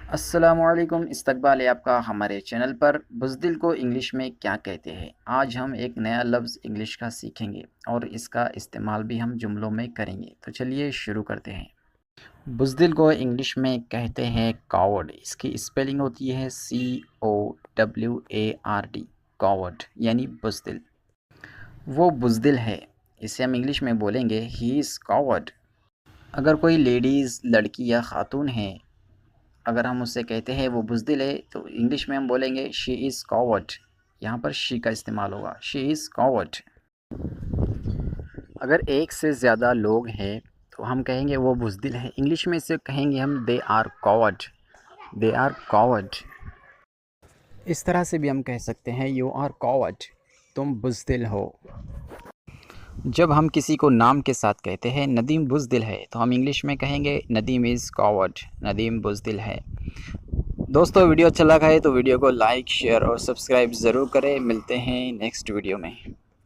अस्सलामुअलैकुम, इस्तकबाल है आपका हमारे चैनल पर। बुज़दिल को इंग्लिश में क्या कहते हैं? आज हम एक नया लफ्ज़ इंग्लिश का सीखेंगे और इसका इस्तेमाल भी हम जुमलों में करेंगे। तो चलिए शुरू करते हैं। बुज़दिल को इंग्लिश में कहते हैं कॉवर्ड। इसकी स्पेलिंग होती है COWARD, कॉवर्ड यानी बुज़दिल। वो बुज़दिल है, इसे हम इंग्लिश में बोलेंगे ही इज़ कॉवर्ड। अगर कोई लेडीज़, लड़की या ख़ातून है, अगर हम उससे कहते हैं वो बुज़दिल है, तो इंग्लिश में हम बोलेंगे शी इज़ कॉवर्ड। यहाँ पर शी का इस्तेमाल होगा, शी इज़ कॉवर्ड। अगर एक से ज़्यादा लोग हैं तो हम कहेंगे वो बुज़दिल है। इंग्लिश में इसे कहेंगे हम they are coward, they are coward. इस तरह से भी हम कह सकते हैं यू आर कॉवर्ड, तुम बुज़दिल हो। जब हम किसी को नाम के साथ कहते हैं नदीम बुज़दिल है, तो हम इंग्लिश में कहेंगे नदीम इज़ कॉवर्ड, नदीम बुज़दिल है। दोस्तों, वीडियो अच्छा लगा है तो वीडियो को लाइक, शेयर और सब्सक्राइब ज़रूर करें। मिलते हैं नेक्स्ट वीडियो में।